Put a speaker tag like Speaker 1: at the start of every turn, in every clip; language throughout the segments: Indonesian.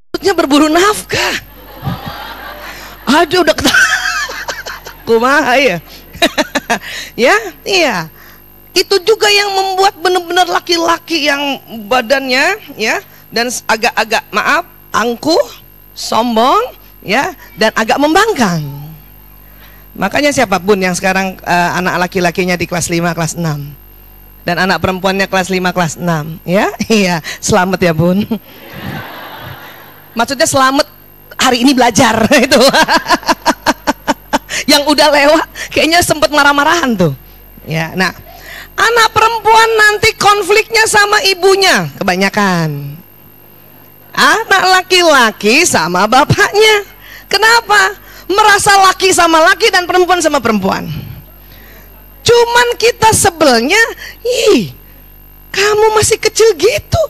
Speaker 1: Maksudnya berburu nafkah. Aduh, udah kumaha ya. Ya, iya. Itu juga yang membuat benar-benar laki-laki yang badannya ya dan agak-agak angkuh, sombong ya dan agak membangkang. Makanya siapapun yang sekarang anak laki-lakinya di kelas 5, kelas 6 dan anak perempuannya kelas 5, kelas 6 ya, iya, selamat ya Bun. Maksudnya selamat hari ini belajar itu. Yang udah lewat kayaknya sempet marah-marahan tuh. Ya, nah, anak perempuan nanti konfliknya sama ibunya kebanyakan. Anak laki-laki sama bapaknya. Kenapa? Merasa laki sama laki dan perempuan sama perempuan. Cuman kita sebelnya, ih, kamu masih kecil gitu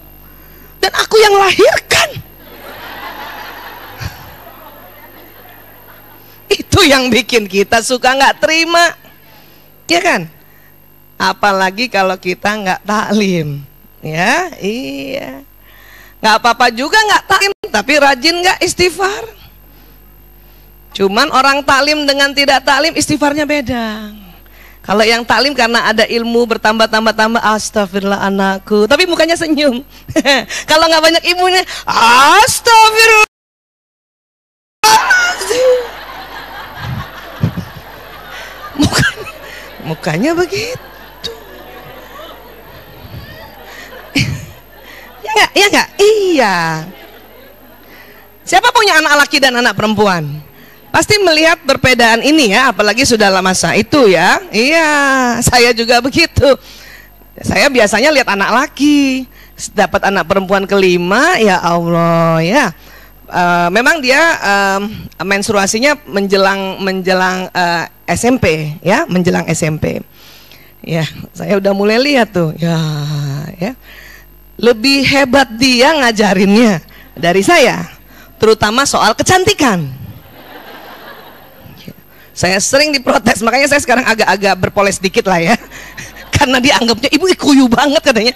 Speaker 1: dan aku yang lahirkan. Itu yang bikin kita suka nggak terima, ya kan? Apalagi kalau kita nggak taklim, ya, iya. Nggak apa-apa juga nggak taklim, tapi rajin nggak istighfar. Cuman orang taklim dengan tidak taklim istighfarnya beda. Kalau yang taklim karena ada ilmu bertambah-tambah-tambah, astagfirullah anakku, tapi mukanya senyum. Kalau nggak banyak ilmunya, astagfirullah. Mukanya begitu. Ya nggak? Ya nggak? Iya. Siapa punya anak laki dan anak perempuan? Pasti melihat perbedaan ini ya, apalagi sudah lama masa itu ya. Iya, saya juga begitu. Saya biasanya lihat anak laki, dapat anak perempuan kelima, ya Allah ya. Memang dia menstruasinya menjelang SMP ya, menjelang SMP. Ya, saya udah mulai lihat tuh. Ya, ya. Lebih hebat dia ngajarinnya dari saya, terutama soal kecantikan. Saya sering diprotes, makanya saya sekarang agak-agak berpoles dikit lah ya. Karena dianggapnya ibu ikuyu banget katanya.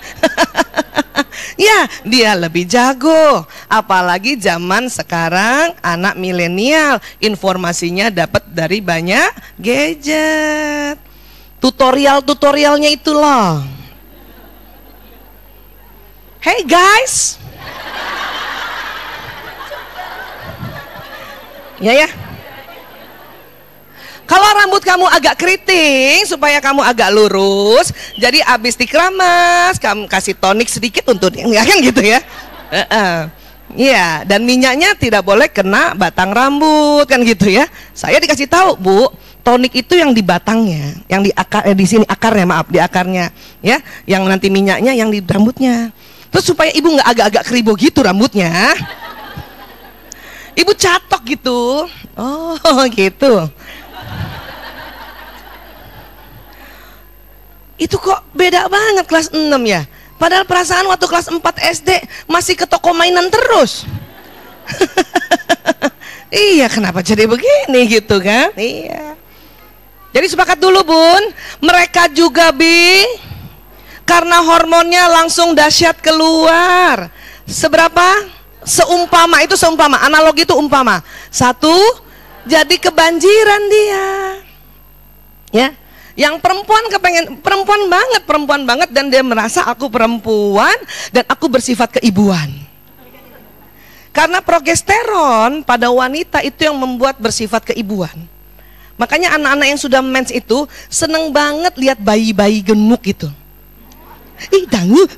Speaker 1: Ya, dia lebih jago. Apalagi zaman sekarang anak milenial, informasinya dapat dari banyak gadget. Tutorialnya itu loh. Hey guys. Ya. Kalau rambut kamu agak keriting supaya kamu agak lurus, jadi abis dikeramas, kamu kasih tonik sedikit untuk ya kan gitu ya. Iya, dan minyaknya tidak boleh kena batang rambut kan gitu ya. Saya dikasih tahu, Bu, tonik itu yang di batangnya, yang di akar di sini akarnya, maaf, di akarnya ya, yang nanti minyaknya yang di rambutnya. Terus supaya ibu nggak agak-agak keribu gitu rambutnya. Ibu catok gitu. Oh, gitu. Itu kok beda banget kelas 6 ya. Padahal perasaan waktu kelas 4 SD masih ke toko mainan terus. Iya, kenapa jadi begini gitu kan? Iya. Jadi sepakat dulu Bun, mereka juga karena hormonnya langsung dahsyat keluar. Seberapa? Seumpama, itu seumpama, analogi itu umpama. 1, jadi kebanjiran dia. Ya. Yang perempuan kepengen perempuan banget dan dia merasa aku perempuan dan aku bersifat keibuan. Karena progesteron pada wanita itu yang membuat bersifat keibuan. Makanya anak-anak yang sudah mens itu seneng banget lihat bayi-bayi gemuk gitu. Ih, dangu,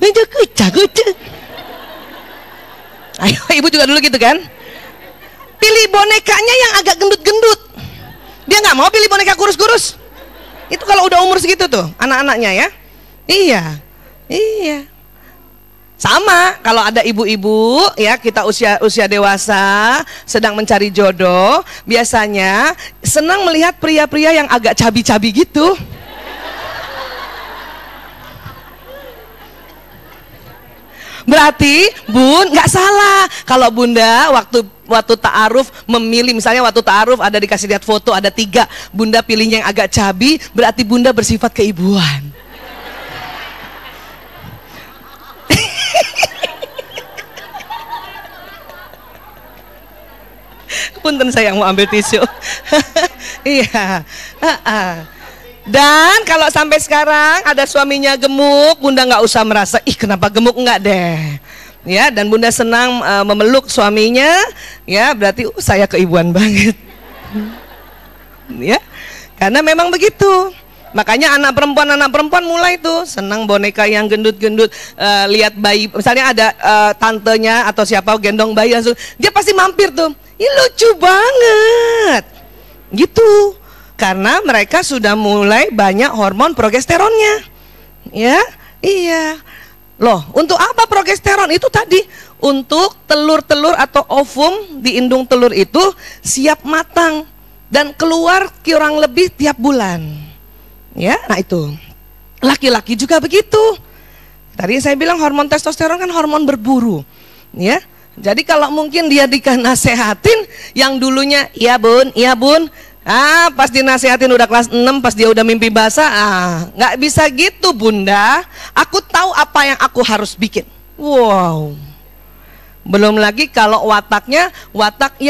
Speaker 1: ayo, ibu juga dulu gitu kan. Pilih bonekanya yang agak gendut-gendut. Dia nggak mau pilih boneka kurus-kurus. Itu kalau udah umur segitu tuh anak-anaknya ya. Iya. Sama kalau ada ibu-ibu ya, kita usia dewasa sedang mencari jodoh, biasanya senang melihat pria-pria yang agak cabi-cabi gitu. Berarti Bun nggak salah kalau Bunda waktu ta'aruf memilih, misalnya waktu ta'aruf ada dikasih lihat foto ada 3, Bunda pilihnya yang agak cabi, berarti Bunda bersifat keibuan. Punten saya mau ambil tisu. Iya. Dan kalau sampai sekarang ada suaminya gemuk, Bunda nggak usah merasa ih kenapa gemuk, enggak deh. Ya, dan Bunda senang memeluk suaminya, ya berarti saya keibuan banget. Ya, karena memang begitu. Makanya anak perempuan mulai tuh senang boneka yang gendut-gendut, lihat bayi, misalnya ada tantenya atau siapa gendong bayi langsung, dia pasti mampir tuh. Ih lucu banget. Gitu. Karena mereka sudah mulai banyak hormon progesteronnya. Ya, iya. Loh, untuk apa progesteron? Itu tadi untuk telur-telur atau ovum di indung telur itu siap matang dan keluar kurang lebih tiap bulan. Ya, nah itu. Laki-laki juga begitu. Tadi saya bilang hormon testosteron kan hormon berburu. Ya. Jadi kalau mungkin dia dinasehatin yang dulunya iya bun, pas dinasehatin udah kelas 6, pas dia udah mimpi basah, nggak bisa gitu Bunda. Aku tahu apa yang aku harus bikin. Wow. Belum lagi kalau wataknya watak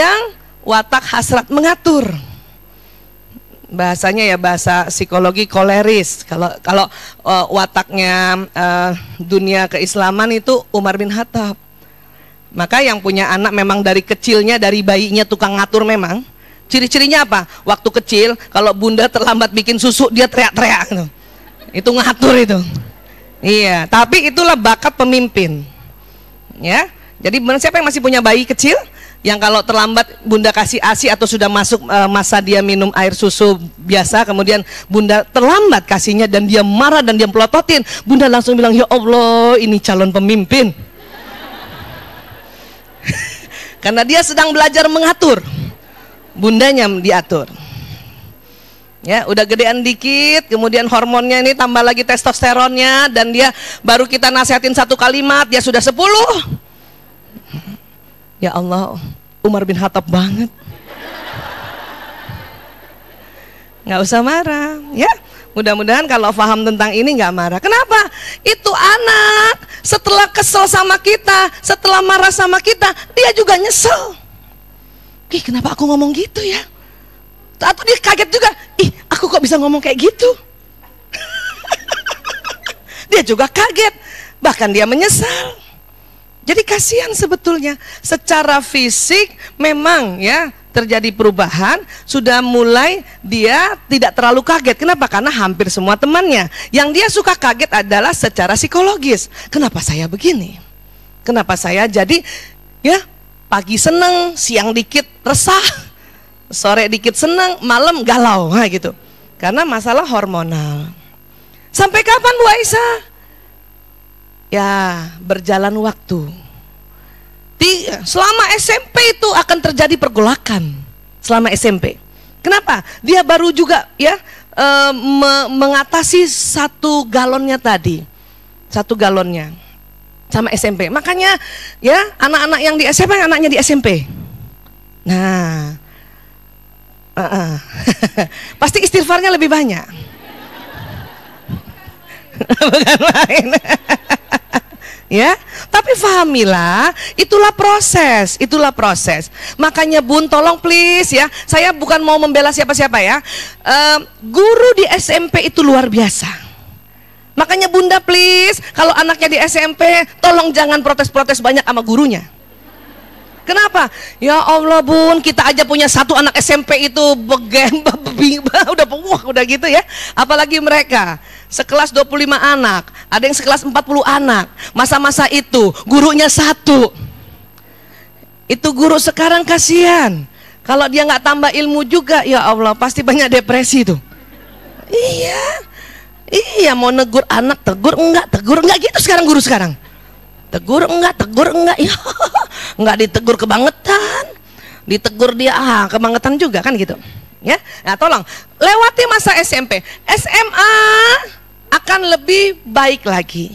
Speaker 1: hasrat mengatur. Bahasanya ya bahasa psikologi koleris. Kalau wataknya dunia keislaman itu Umar bin Khattab. Maka yang punya anak memang dari kecilnya, dari bayinya tukang ngatur memang. Ciri-cirinya apa? Waktu kecil kalau Bunda terlambat bikin susu dia teriak-teriak gitu. Itu ngatur itu. Iya, tapi itulah bakat pemimpin. Ya. Jadi siapa yang masih punya bayi kecil yang kalau terlambat Bunda kasih ASI atau sudah masuk masa dia minum air susu biasa, kemudian Bunda terlambat kasihnya dan dia marah dan dia pelototin, Bunda langsung bilang, "Ya Allah, ini calon pemimpin." Karena dia sedang belajar mengatur, bundanya diatur. Ya, udah gedean dikit, kemudian hormonnya ini tambah lagi testosteronnya, dan dia baru kita nasihatin 1 kalimat, dia sudah 10. Ya Allah, Umar bin Khattab banget. Nggak usah marah, ya. Mudah-mudahan kalau paham tentang ini nggak marah. Kenapa? Itu anak setelah kesel sama kita, setelah marah sama kita, dia juga nyesel. Ih, kenapa aku ngomong gitu ya? Atau dia kaget juga, ih aku kok bisa ngomong kayak gitu. Dia juga kaget, bahkan dia menyesal. Jadi kasihan sebetulnya. Secara fisik memang ya terjadi perubahan, sudah mulai dia tidak terlalu kaget. Kenapa? Karena hampir semua temannya. Yang dia suka kaget adalah secara psikologis. Kenapa saya begini? Kenapa saya jadi ya pagi seneng, siang dikit resah, sore dikit seneng, malam galau, nah gitu. Karena masalah hormonal. Sampai kapan Bu Aisyah? Ya berjalan waktu. Selama SMP itu akan terjadi pergolakan. Selama SMP. Kenapa? Dia baru juga ya mengatasi 1 galonnya tadi. 1 galonnya sama SMP. Makanya ya anak-anak yang di SMP anaknya di SMP. Nah, pasti istighfarnya lebih banyak. Bukan main. Ya, tapi fahamilah, itulah proses. Makanya Bun, tolong please ya, saya bukan mau membela siapa-siapa ya. Guru di SMP itu luar biasa. Makanya Bunda please, kalau anaknya di SMP, tolong jangan protes-protes banyak sama gurunya. Kenapa? Ya Allah Bun, kita aja punya 1 anak SMP itu udah gitu ya. Apalagi mereka sekelas 25 anak, ada yang sekelas 40 anak. Masa-masa itu gurunya 1. Itu guru sekarang kasihan. Kalau dia nggak tambah ilmu juga, ya Allah pasti banyak depresi tuh. Iya mau negur anak, tegur enggak gitu sekarang guru sekarang. Tegur enggak ya. Enggak ditegur kebangetan. Ditegur dia kebangetan juga kan gitu. Ya. Nah, tolong lewati masa SMP. SMA akan lebih baik lagi.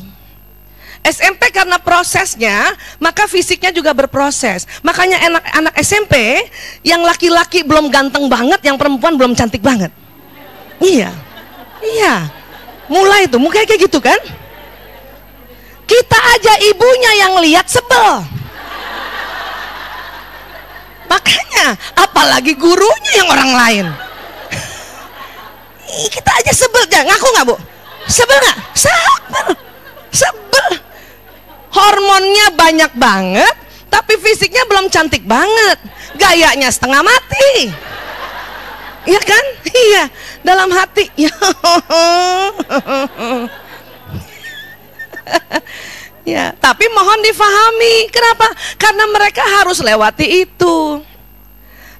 Speaker 1: SMP karena prosesnya, maka fisiknya juga berproses. Makanya anak SMP yang laki-laki belum ganteng banget, yang perempuan belum cantik banget. Iya, iya. Mulai tuh, mukanya kayak gitu kan? Kita aja ibunya yang lihat sebel. Makanya, apalagi gurunya yang orang lain. Kita aja sebel, ngaku nggak Bu? Sebel nggak? Sebel. Hormonnya banyak banget, tapi fisiknya belum cantik banget. Gayanya setengah mati. Iya kan? Iya, dalam hati. Ya, tapi mohon difahami. Kenapa? Karena mereka harus lewati itu.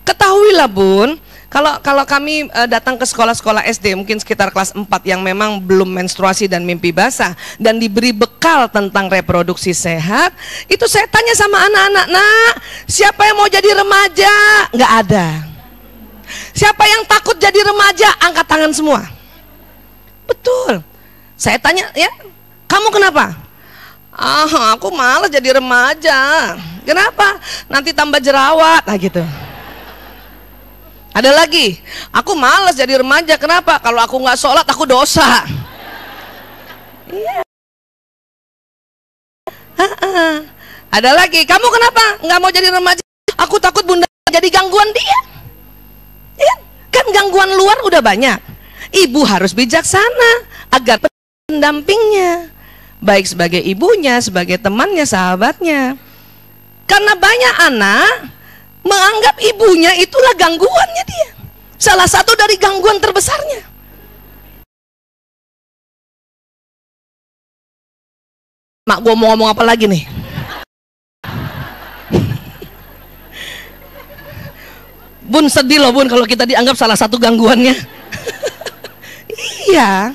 Speaker 1: Ketahuilah Bun, kalau kami datang ke sekolah-sekolah SD mungkin sekitar kelas 4 yang memang belum menstruasi dan mimpi basah dan diberi bekal tentang reproduksi sehat, itu saya tanya sama anak-anak, "Nak, siapa yang mau jadi remaja?" Nggak ada. Siapa yang takut jadi remaja? Angkat tangan semua. Betul. Saya tanya, ya, kamu kenapa? Aku malas jadi remaja. Kenapa? Nanti tambah jerawat. Nah gitu. Ada lagi, aku malas jadi remaja. Kenapa? Kalau aku nggak sholat, aku dosa. Iya. Ada lagi, kamu kenapa nggak mau jadi remaja? Aku takut bunda jadi gangguan dia. Ya, kan gangguan luar udah banyak. Ibu harus bijaksana agar pendampingnya, baik sebagai ibunya, sebagai temannya, sahabatnya. Karena banyak anak menganggap ibunya itulah gangguannya dia. Salah satu dari gangguan terbesarnya. Mak, gue mau ngomong apa lagi nih? Bun, sedih loh Bun kalau kita dianggap salah satu gangguannya. Iya,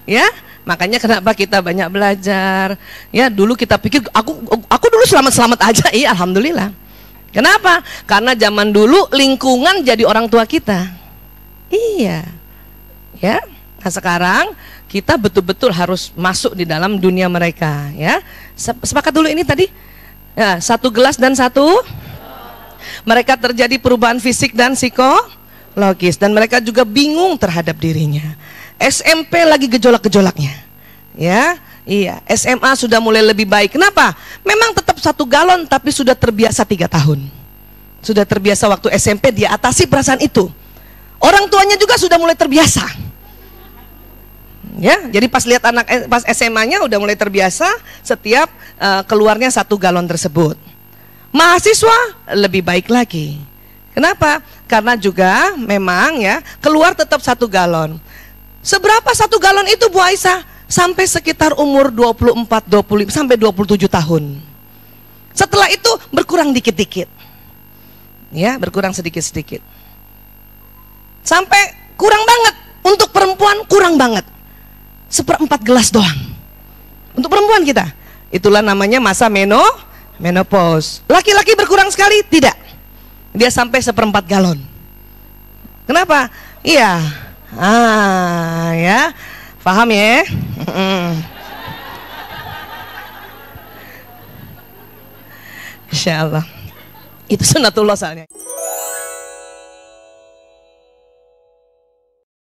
Speaker 1: ya. Makanya kenapa kita banyak belajar. Ya, dulu kita pikir aku dulu selamat-selamat aja. Iya, alhamdulillah. Kenapa? Karena zaman dulu lingkungan jadi orang tua kita. Iya. Ya. Nah, sekarang kita betul-betul harus masuk di dalam dunia mereka, ya. Sepakat dulu ini tadi. Ya, satu gelas dan satu. Mereka terjadi perubahan fisik dan psikologis dan mereka juga bingung terhadap dirinya. SMP lagi gejolak-gejolaknya, ya, iya. SMA sudah mulai lebih baik. Kenapa? Memang tetap 1 galon, tapi sudah terbiasa 3 tahun. Sudah terbiasa waktu SMP dia atasi perasaan itu. Orang tuanya juga sudah mulai terbiasa. Ya, jadi pas lihat anak pas SMA-nya udah mulai terbiasa setiap keluarnya 1 galon tersebut. Mahasiswa lebih baik lagi. Kenapa? Karena juga memang ya keluar tetap 1 galon. Seberapa 1 galon itu Bu Aisyah? Sampai sekitar umur 24, 25 sampai 27 tahun. Setelah itu berkurang dikit-dikit. Ya, berkurang sedikit-sedikit. Sampai kurang banget. Untuk perempuan kurang banget. 1/4 gelas doang. Untuk perempuan kita. Itulah namanya masa menopause. Laki-laki berkurang sekali? Tidak. Dia sampai 1/4 galon. Kenapa? Iya. Ya. Paham ya? Insya Allah. Itu sunatullah soalnya.